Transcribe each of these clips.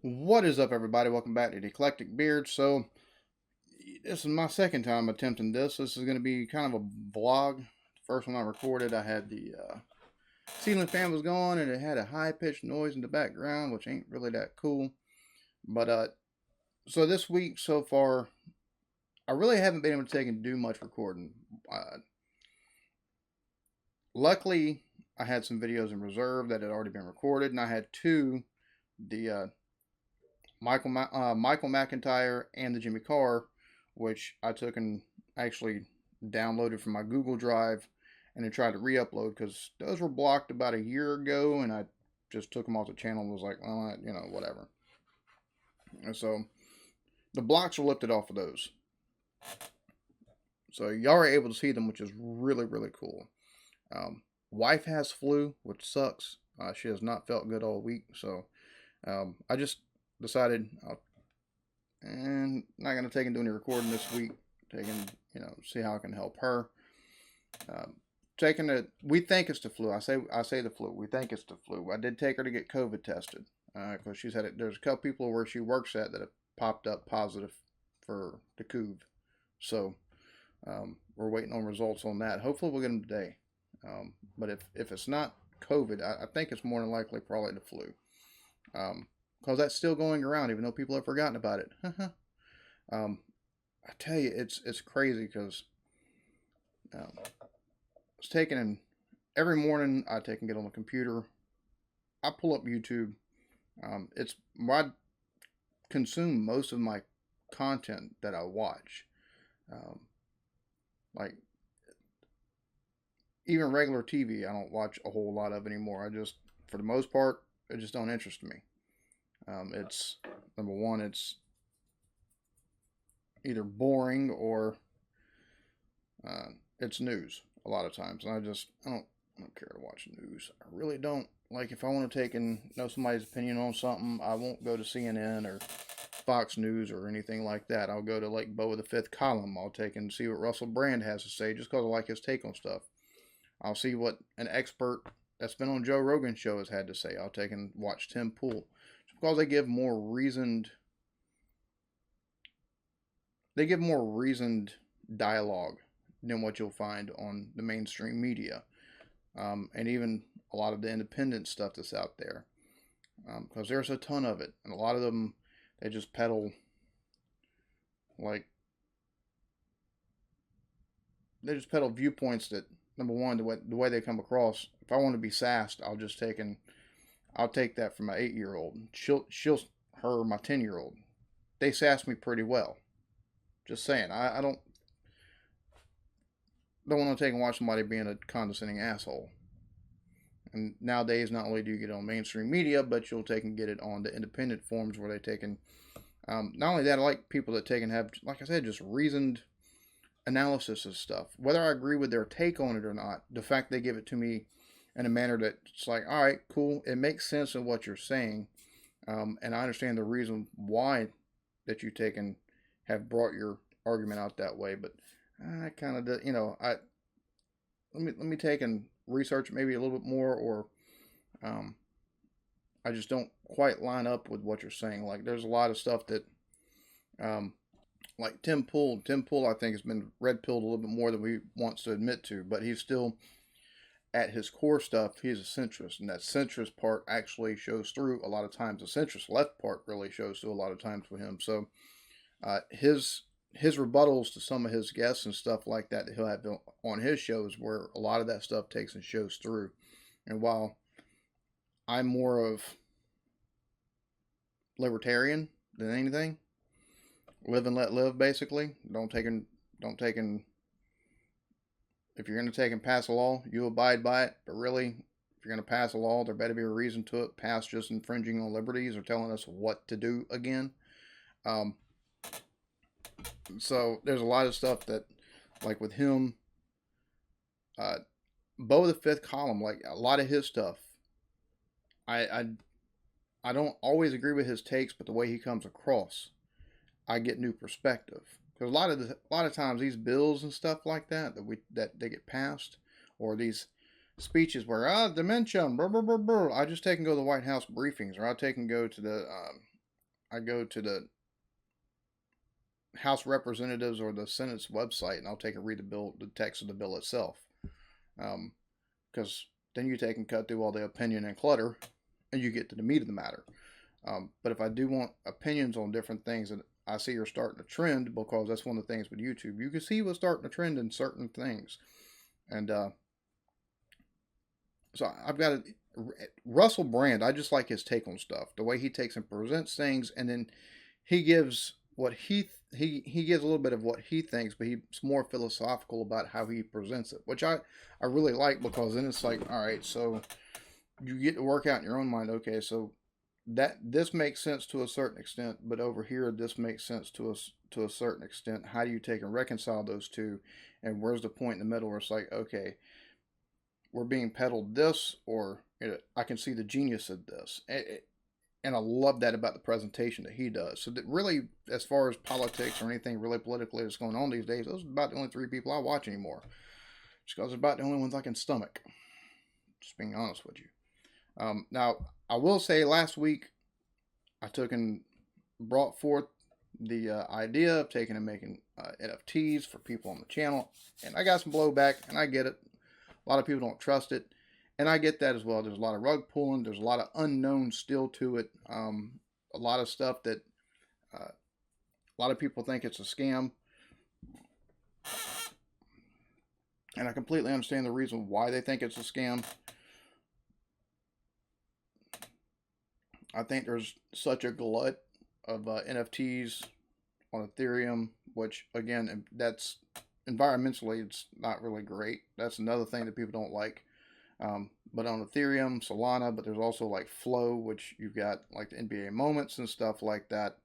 What is up, everybody? Welcome back to the Eclectic Beard. So, this is my second time attempting this. This is going to be kind of a vlog. The first one I recorded, I had the ceiling fan was going and it had a high-pitched noise in the background, which ain't really that cool. But, so this week so far, I really haven't been able to take and do much recording. Luckily, I had some videos in reserve that had already been recorded, and I had two, the Michael McIntyre and the Jimmy Carr, which I took and actually downloaded from my Google Drive and then tried to re-upload because those were blocked about a year ago, and I just took them off the channel and was like, well, whatever. And so the blocks are lifted off of those. So y'all are able to see them, which is really, really cool. Wife has flu, which sucks. She has not felt good all week, so I just decided and not gonna take and do any recording this week. See how I can help her. Taking it, we think it's the flu. I say the flu. We think it's the flu. I did take her to get COVID tested because she's had it. There's a couple people where she works at that have popped up positive for the COVID. So we're waiting on results on that. Hopefully we'll get them today. But if it's not COVID, I think it's more than likely probably the flu. Because that's still going around, even though people have forgotten about it. I tell you, it's crazy because it's taking every morning. I take and get on the computer. I pull up YouTube. It's where I consume most of my content that I watch. Like even regular TV, I don't watch a whole lot of anymore. I just, for the most part, it just don't interest me. It's number one, it's either boring or it's news a lot of times, and I don't care to watch news. I really don't. Like if I want to take and know somebody's opinion on something, I won't go to CNN or Fox News or anything like that. I'll go to like Bo of the Fifth Column. I'll take and see what Russell Brand has to say just because I like his take on stuff. I'll see what an expert that's been on Joe Rogan's show has had to say. I'll take and watch Tim Pool because they give more reasoned dialogue than what you'll find on the mainstream media, and even a lot of the independent stuff that's out there, because there's a ton of it, and a lot of them they just peddle viewpoints that, number one, the way they come across. If I want to be sassed, I'll take that from my 8-year-old. Her my 10-year-old. They sass me pretty well. Just saying. I don't want to take and watch somebody being a condescending asshole. And nowadays, not only do you get it on mainstream media, but you'll take and get it on the independent forums where they take and not only that, I like people that take and have, like I said, just reasoned analysis of stuff. Whether I agree with their take on it or not, the fact they give it to me in a manner that it's like, all right, cool, it makes sense in what you're saying, and I understand the reason why that you take and have brought your argument out that way. But I kind of, let me take and research maybe a little bit more, or I just don't quite line up with what you're saying. Like there's a lot of stuff that like Tim Pool, I think has been red pilled a little bit more than he wants to admit to, but he's still, at his core stuff, he's a centrist, and that centrist part actually shows through a lot of times. The centrist left part really shows through a lot of times with him. So his rebuttals to some of his guests and stuff like that he'll have on his shows, where a lot of that stuff takes and shows through. And while I'm more of libertarian than anything, live and let live, basically. Don't take and if you're going to take and pass a law, you abide by it. But really, if you're going to pass a law, there better be a reason to it, past just infringing on liberties or telling us what to do again. So there's a lot of stuff that, like with him, Bo of the Fifth Column, like a lot of his stuff, I don't always agree with his takes, but the way he comes across, I get new perspective. Because a lot of times these bills and stuff like that that they get passed, or these speeches where dementia, blah, blah, blah, blah. I just take and go to the White House briefings, or I take and go to the I go to the House Representatives or the Senate's website, and I'll take and read the text of the bill itself, because then you take and cut through all the opinion and clutter, and you get to the meat of the matter. But if I do want opinions on different things that I see are starting to trend, because that's one of the things with YouTube, you can see what's starting to trend in certain things, and so I've got Russell Brand. I just like his take on stuff, the way he takes and presents things, and then he gives what he gives a little bit of what he thinks, but he's more philosophical about how he presents it, which I really like, because then it's like, all right, so you get to work out in your own mind. Okay, so that this makes sense to a certain extent, but over here this makes sense to a certain extent. How do you take and reconcile those two, and where's the point in the middle where it's like, okay, we're being peddled this, or I can see the genius of this. And I love that about the presentation that he does. So that really, as far as politics or anything really politically that's going on these days, those are about the only three people I watch anymore. Just because they're about the only ones I can stomach. Just being honest with you. Now, I will say last week, I took and brought forth the idea of taking and making NFTs for people on the channel. And I got some blowback, and I get it. A lot of people don't trust it. And I get that as well. There's a lot of rug pulling. There's a lot of unknown still to it. A lot of stuff that a lot of people think it's a scam. And I completely understand the reason why they think it's a scam. I think there's such a glut of NFTs on Ethereum, which, again, that's environmentally, it's not really great. That's another thing that people don't like. But on Ethereum, Solana, but there's also like Flow, which you've got like the NBA moments and stuff like that.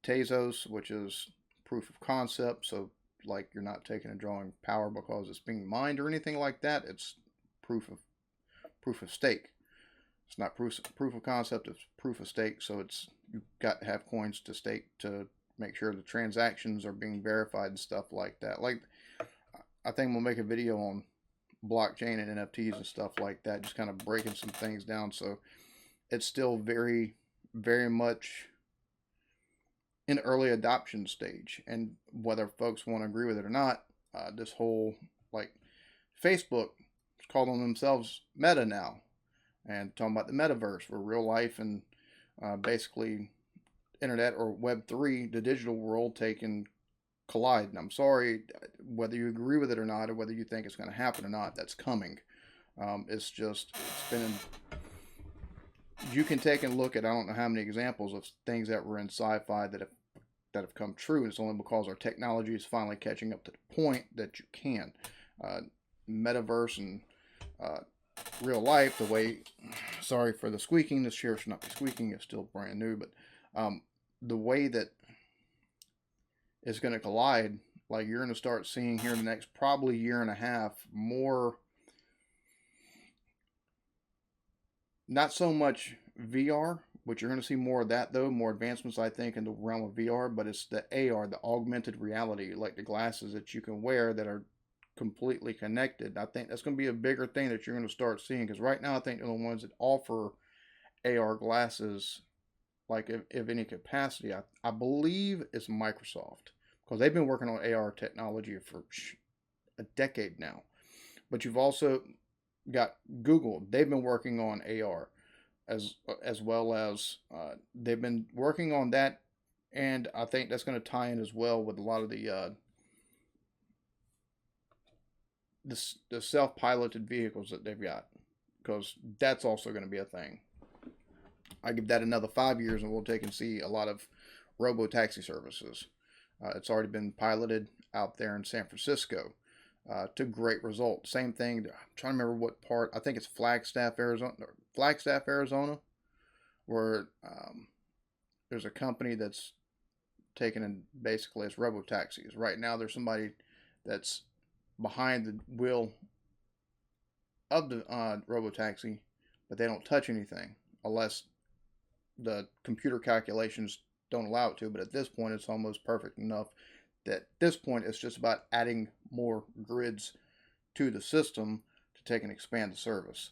Tezos, which is proof of concept. So like you're not taking and drawing power because it's being mined or anything like that. It's proof of stake. It's not proof of concept. It's proof of stake. So it's, you've got to have coins to stake to make sure the transactions are being verified and stuff like that. Like, I think we'll make a video on blockchain and NFTs and stuff like that, just kind of breaking some things down. So it's still very, very much in early adoption stage, and whether folks want to agree with it or not, this whole, like, Facebook is calling themselves Meta now, and talking about the metaverse, where real life and basically internet or Web3, the digital world, taking collide. And I'm sorry, whether you agree with it or not, or whether you think it's going to happen or not, that's coming. It's been, you can take and look at, I don't know how many examples of things that were in sci-fi that have come true. And it's only because our technology is finally catching up to the point that you can. Metaverse and real life, the way, sorry for the squeaking, this chair should not be squeaking, it's still brand new, but the way that is going to collide, like you're going to start seeing here in the next probably year and a half, more, not so much VR, but you're going to see more of that though, more advancements I think in the realm of VR, but it's the AR, the augmented reality, like the glasses that you can wear that are completely connected. I think that's going to be a bigger thing that you're going to start seeing, because right now I think they're the ones that offer AR glasses, like if any capacity, I believe it's Microsoft, because they've been working on AR technology for a decade now. But you've also got Google. They've been working on AR as well as they've been working on that, and I think that's going to tie in as well with a lot of the self-piloted vehicles that they've got, because that's also going to be a thing. I give that another 5 years and we'll take and see a lot of robo-taxi services. It's already been piloted out there in San Francisco to great results. Same thing, I'm trying to remember what part, I think it's Flagstaff, Arizona, where there's a company that's taken and basically it's robo-taxis. Right now there's somebody that's behind the wheel of the robo-taxi, but they don't touch anything unless the computer calculations don't allow it to. But at this point it's almost perfect enough that at this point it's just about adding more grids to the system to take and expand the service.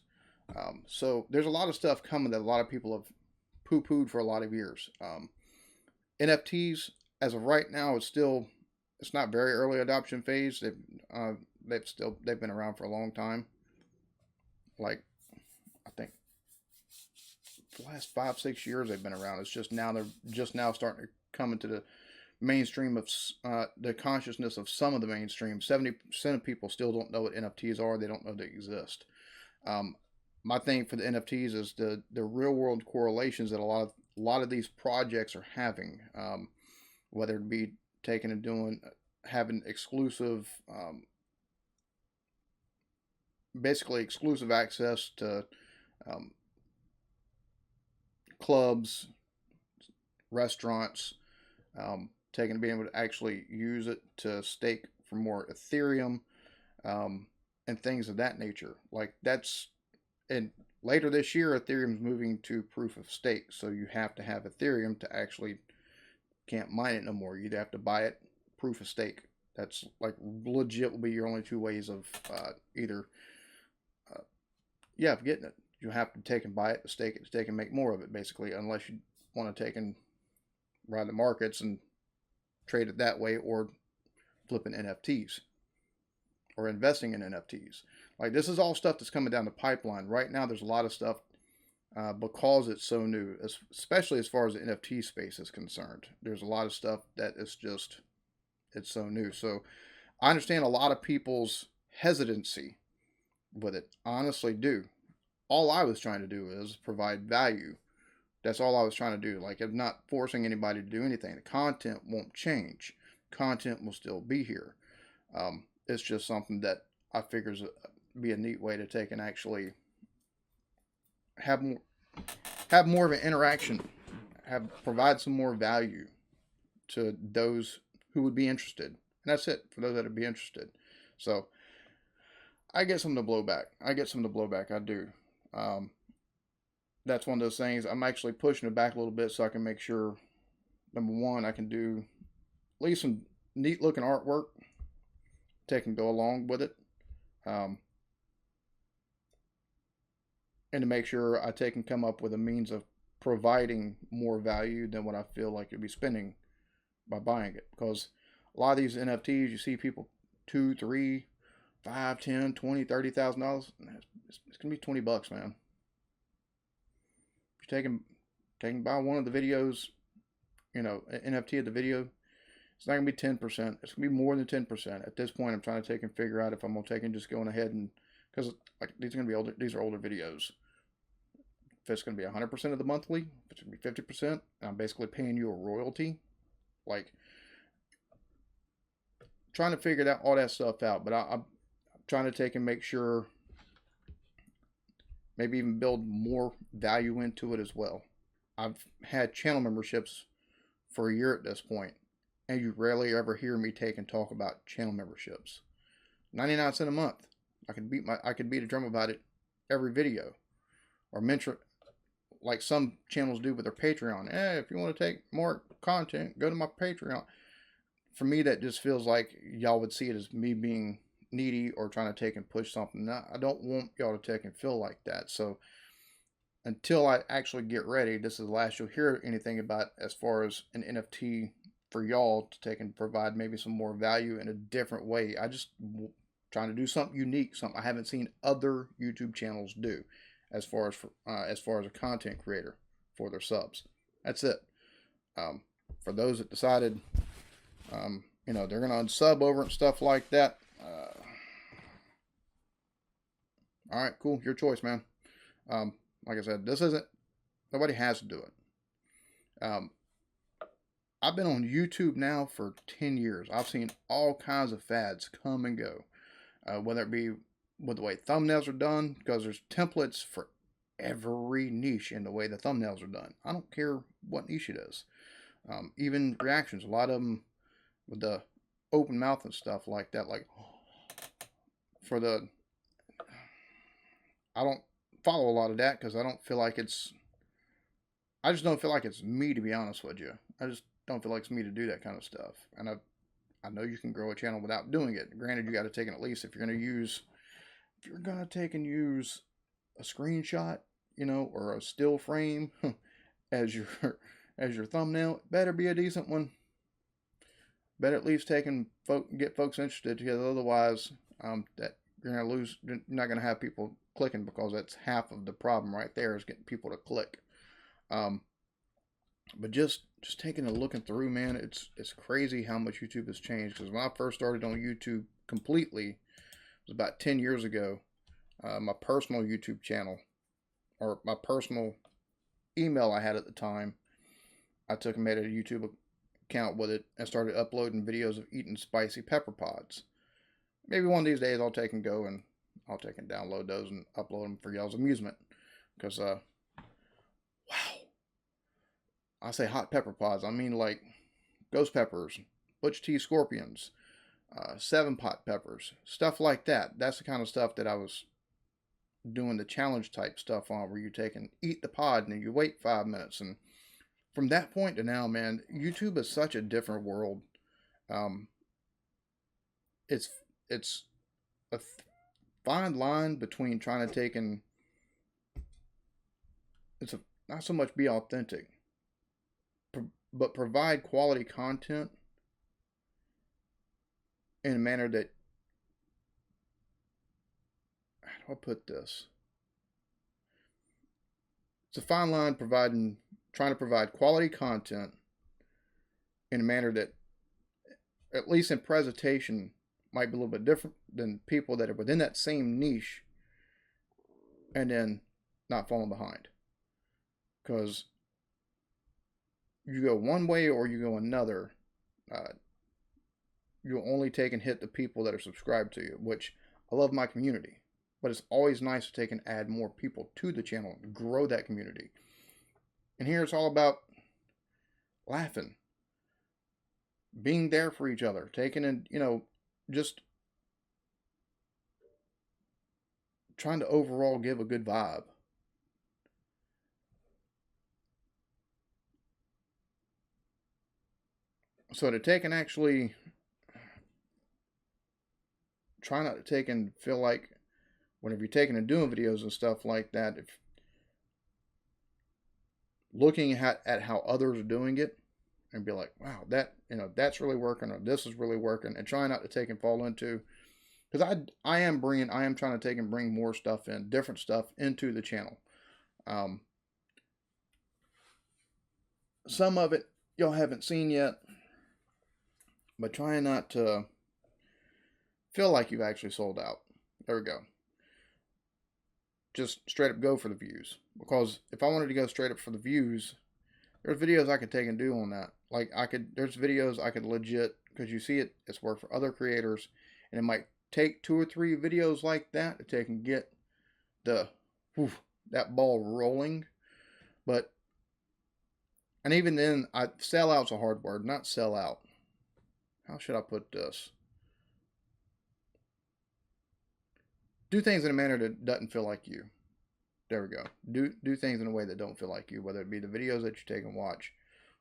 So there's a lot of stuff coming that a lot of people have poo-pooed for a lot of years. NFTs, as of right now, it's not very early adoption phase. They've been around for a long time. Like, I think the last 5-6 years they've been around. It's just now they're just now starting to come into the mainstream of the consciousness of some of the mainstream. 70% of people still don't know what NFTs are. They don't know they exist. My thing for the NFTs is the real world correlations that a lot of these projects are having, whether it be taking and having exclusive, basically exclusive access to clubs, restaurants, being able to actually use it to stake for more Ethereum, and things of that nature. Like and later this year, Ethereum's moving to proof of stake, so you have to have Ethereum to actually can't mine it no more. You'd have to buy it proof of stake. That's like legit will be your only two ways of either getting it. You have to take and buy it, to stake it, to take and make more of it, basically, unless you want to take and ride the markets and trade it that way, or flipping NFTs or investing in NFTs. Like, this is all stuff that's coming down the pipeline. Right now, there's a lot of stuff because it's so new, especially as far as the NFT space is concerned. There's a lot of stuff that is just, it's so new. So I understand a lot of people's hesitancy with it. I honestly do. All I was trying to do is provide value. That's all I was trying to do. Like, I'm not forcing anybody to do anything. The content won't change. Content will still be here. It's just something that I figure be a neat way to take and actually have more of an interaction, provide some more value to those who would be interested. And that's it, for those that would be interested. So I get some of the blowback. I do. That's one of those things. I'm actually pushing it back a little bit so I can make sure, number one, I can do at least some neat looking artwork, take and go along with it, and to make sure I take and come up with a means of providing more value than what I feel like you'll be spending by buying it. Because a lot of these NFTs, you see people $2, $3, $5, $10, $20, $30,000. It's gonna be $20, man. If you take and buy one of the videos, NFT of the video, it's not gonna be 10%. It's gonna be more than 10%. At this point, I'm trying to take and figure out if I'm gonna take and just going ahead and, because like these are older videos. If it's gonna be 100% of the monthly, if it's gonna be 50%, I'm basically paying you a royalty. Like, trying to figure all that stuff out. But I'm trying to take and make sure, maybe even build more value into it as well. I've had channel memberships for a year at this point, and you rarely ever hear me take and talk about channel memberships. 99 cents a month. I could beat a drum about it every video, or mention, like some channels do with their Patreon. If you want to take more content, go to my Patreon. For me, that just feels like y'all would see it as me being needy or trying to take and push something. I don't want y'all to take and feel like that. So until I actually get ready, this is the last you'll hear anything about as far as an NFT for y'all to take and provide maybe some more value in a different way. I just trying to do something unique, something I haven't seen other YouTube channels do as far as a content creator for their subs. That's it. For those that decided, they're going to unsub over and stuff like that. All right, cool. Your choice, man. Like I said, nobody has to do it. I've been on YouTube now for 10 years. I've seen all kinds of fads come and go. Whether it be with the way thumbnails are done, because there's templates for every niche in the way the thumbnails are done. I don't care what niche it is. Even reactions, a lot of them with the open mouth and stuff like that. Like, I don't follow a lot of that because I just don't feel like it's me, to be honest with you. I just don't feel like it's me to do that kind of stuff. And I know you can grow a channel without doing it. Granted, you got to take it, at least if you're going to take and use a screenshot, or a still frame, as your as your thumbnail, it better be a decent one. Better at least get folks interested, because otherwise, that you're gonna lose. You're not gonna have people clicking, because that's half of the problem right there, is getting people to click. Um, but just taking a looking through, man, it's crazy how much YouTube has changed. Because when I first started on YouTube completely, it was about 10 years ago. My personal YouTube channel, or my personal email I had at the time, I took and made a YouTube account with it and started uploading videos of eating spicy pepper pods. Maybe one of these days I'll take and download those and upload them for y'all's amusement. Because, wow. I say hot pepper pods, I mean like ghost peppers, butch tea scorpions, 7-pot peppers, stuff like that. That's the kind of stuff that I was doing the challenge type stuff on, where you take and eat the pod and then you wait 5 minutes. And from that point to now, man, YouTube is such a different world. It's a fine line between trying to take and not so much be authentic, but provide quality content in a manner that, how do I put this? It's a fine line trying to provide quality content in a manner that, at least in presentation, might be a little bit different than people that are within that same niche, and then not falling behind. Because you go one way or you go another, you'll only take and hit the people that are subscribed to you, which I love my community. But it's always nice to take and add more people to the channel, grow that community. And here it's all about laughing, being there for each other, taking and, just trying to overall give a good vibe. So to take and actually try not to take and feel like, whenever you're taking and doing videos and stuff like that, if looking at how others are doing it and be like, wow, that's really working, or this is really working, and try not to take and fall into, because I am trying to take and bring more stuff in, different stuff into the channel. Some of it y'all haven't seen yet, but trying not to feel like you've actually sold out. There we go. Just straight up go for the views. Because if I wanted to go straight up for the views, there's videos I could take and do on that. Like there's videos I could legit, because you see it's work for other creators, and it might take 2 or 3 videos like that to take and get that ball rolling. And even then, sellout's a hard word, not sell out. How should I put this? Do things in a manner that doesn't feel like you. There we go. Do things in a way that don't feel like you, whether it be the videos that you take and watch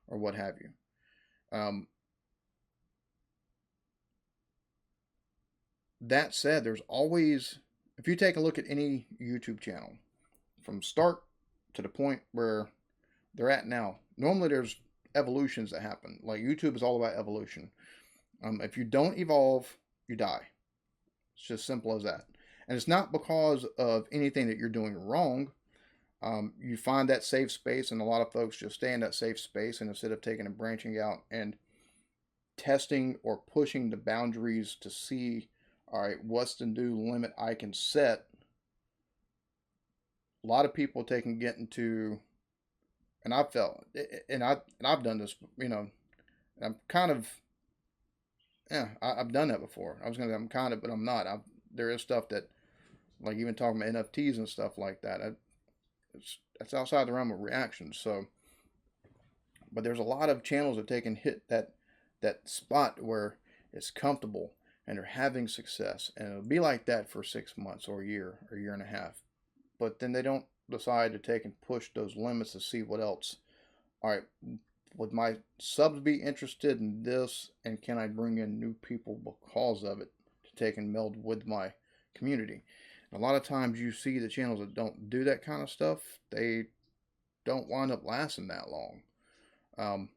or what have you. That said, there's always, if you take a look at any YouTube channel, from start to the point where they're at now, normally there's evolutions that happen. Like YouTube is all about evolution. If you don't evolve, you die. It's just simple as that. And it's not because of anything that you're doing wrong. You find that safe space, and a lot of folks just stay in that safe space, and instead of taking and branching out and testing or pushing the boundaries to see, all right, what's the new limit I can set? A lot of people take and get into, and I've done this, I'm kind of, I've done that before. I was going to say I'm kind of, but I'm not. There is stuff that, like even talking about NFTs and stuff like that, that's outside the realm of reactions. So, but there's a lot of channels that take and hit that spot where it's comfortable and they're having success, and it'll be like that for 6 months or a year and a half. But then they don't decide to take and push those limits to see what else. All right, would my subs be interested in this, and can I bring in new people because of it to take and meld with my community? And a lot of times you see the channels that don't do that kind of stuff, they don't wind up lasting that long. Um,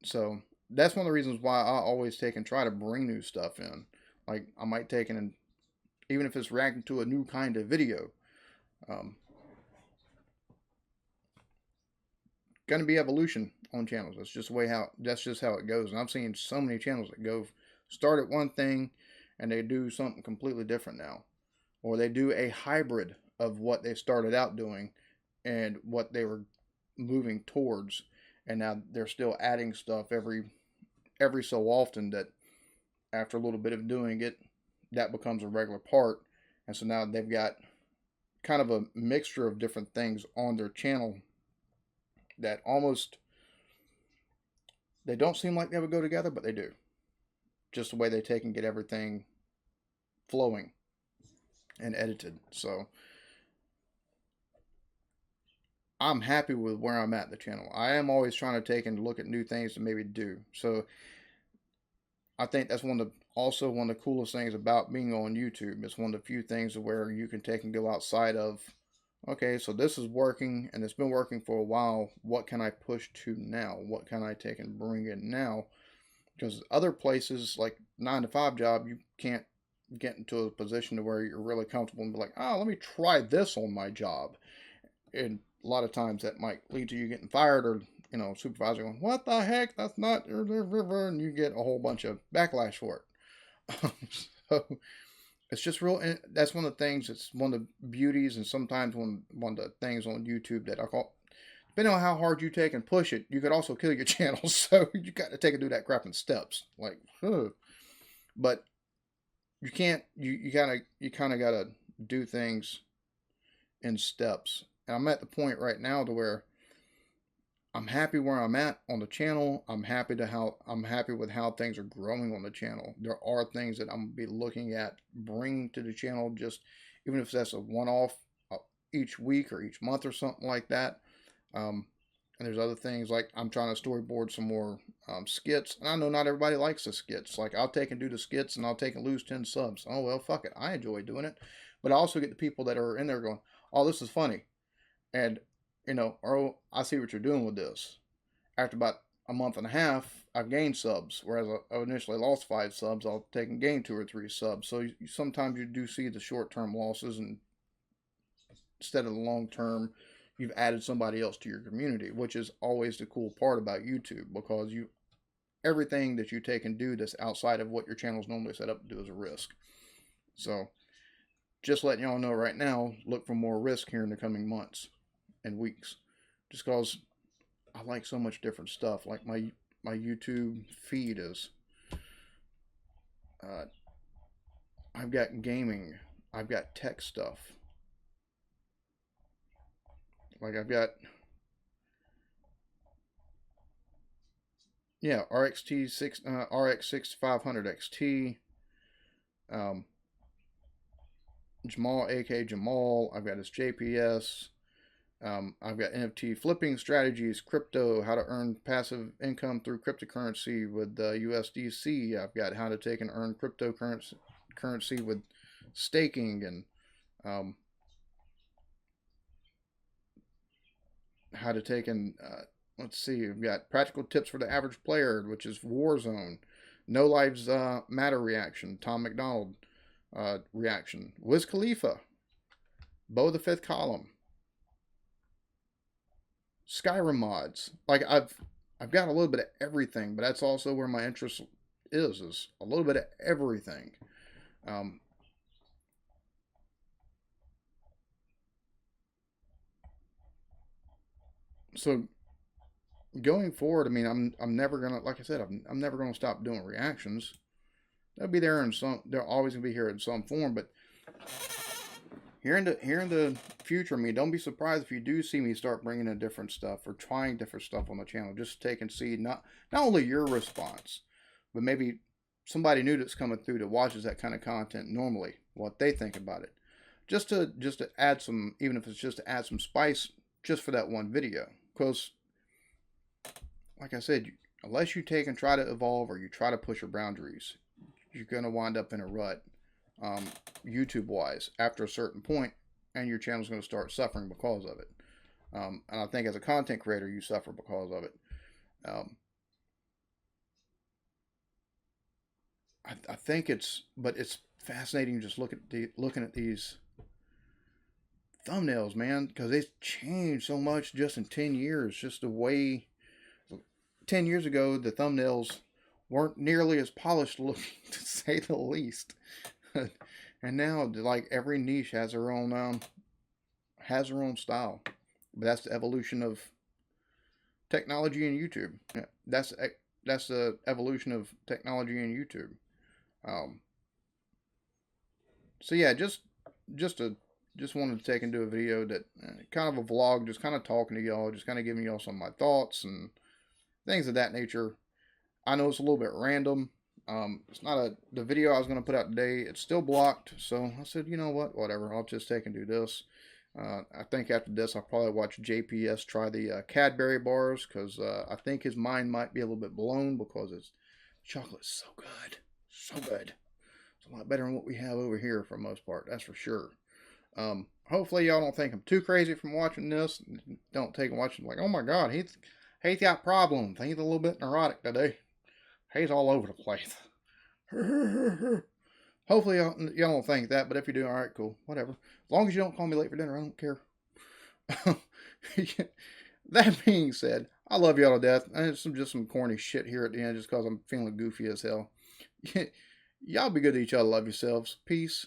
so that's one of the reasons why I always take and try to bring new stuff in. Like I might take and even if it's reacting to a new kind of video, um, going to be evolution on channels. That's just how it goes. And I've seen so many channels that go start at one thing and they do something completely different now, or they do a hybrid of what they started out doing and what they were moving towards, and now they're still adding stuff every so often that after a little bit of doing it, that becomes a regular part. And so now they've got kind of a mixture of different things on their channel that almost they don't seem like they would go together, but they do. Just the way they take and get everything flowing and edited. So I'm happy with where I'm at the channel. I am always trying to take and look at new things to maybe do. So I think that's also one of the coolest things about being on YouTube. It's one of the few things where you can take and go outside of, okay, so this is working and it's been working for a while. What can I push to now? What can I take and bring in now? Because other places like 9-to-5 job, you can't get into a position to where you're really comfortable and be like, oh, let me try this on my job. And a lot of times that might lead to you getting fired, or supervisor going, what the heck, that's not, and you get a whole bunch of backlash for it. So it's just real. That's one of the things. It's one of the beauties, and sometimes one of the things on YouTube that I call, depending on how hard you take and push it, you could also kill your channel. So you got to take and do that crap in steps. Like, but you can't. You kind of got to do things in steps. And I'm at the point right now to where I'm happy where I'm at on the channel. I'm happy with how things are growing on the channel. There are things that I'm gonna be looking at bringing to the channel, just even if that's a one-off each week or each month or something like that. And there's other things like I'm trying to storyboard some more skits. And I know not everybody likes the skits. Like I'll take and do the skits and I'll take and lose 10 subs. Oh well, fuck it. I enjoy doing it. But I also get the people that are in there going, oh, this is funny. And, oh, I see what you're doing with this. After about a month and a half, I've gained subs. Whereas I initially lost 5 subs, I'll take and gain 2 or 3 subs. So sometimes you do see the short-term losses, and instead of the long-term, you've added somebody else to your community, which is always the cool part about YouTube, because everything that you take and do that's outside of what your channel's normally set up to do is a risk. So just letting y'all know right now, look for more risk here in the coming months and weeks, just because I like so much different stuff. Like my YouTube feed is I've got gaming, I've got tech stuff, like I've got RX 6500 XT, Jamal, aka Jamal. I've got his JPS. I've got NFT flipping strategies, crypto, how to earn passive income through cryptocurrency with USDC. I've got how to take and earn cryptocurrency with staking, and how to take and let's see. We've got practical tips for the average player, which is Warzone, No Lives Matter reaction, Tom McDonald reaction, Wiz Khalifa, Bo the Fifth Column, Skyrim mods. Like I've got a little bit of everything, but that's also where my interest is a little bit of everything. So going forward, I mean, I'm never gonna, like I said, I'm never gonna stop doing reactions. They'll be there they're always gonna be here in some form, but here in the future, I mean, don't be surprised if you do see me start bringing in different stuff or trying different stuff on the channel. Just take and see not only your response, but maybe somebody new that's coming through that watches that kind of content normally, what they think about it. Just to add some, even if it's just to add some spice just for that one video. Because, like I said, unless you take and try to evolve or you try to push your boundaries, you're going to wind up in a rut. YouTube wise after a certain point, and your channel's going to start suffering because of it. And I think as a content creator, you suffer because of it. Um, I think but it's fascinating just looking at these thumbnails, man, because they've changed so much just in 10 years. Just the way 10 years ago, the thumbnails weren't nearly as polished looking, to say the least. And now, like, every niche has their own style. But that's the evolution of technology and YouTube. Yeah, that's the evolution of technology and YouTube. Um, so yeah, just a just wanted to take and do a video that kind of a vlog, just kind of talking to y'all, just kind of giving y'all some of my thoughts and things of that nature. I know it's a little bit random. It's not the video I was going to put out today. It's still blocked, so I said, you know what, whatever. I'll just take and do this. I think after this, I'll probably watch JPS try the Cadbury bars because I think his mind might be a little bit blown because his chocolate's so good, so good. It's a lot better than what we have over here for the most part. That's for sure. Hopefully y'all don't think I'm too crazy from watching this. Don't take and watch it like, oh my God, he's got problems. He's a little bit neurotic today. He's all over the place. Hopefully y'all don't think that, but if you do, all right, cool, whatever. As long as you don't call me late for dinner, I don't care. That being said, I love y'all to death. And it's just some corny shit here at the end just because I'm feeling goofy as hell. Y'all be good to each other. Love yourselves. Peace.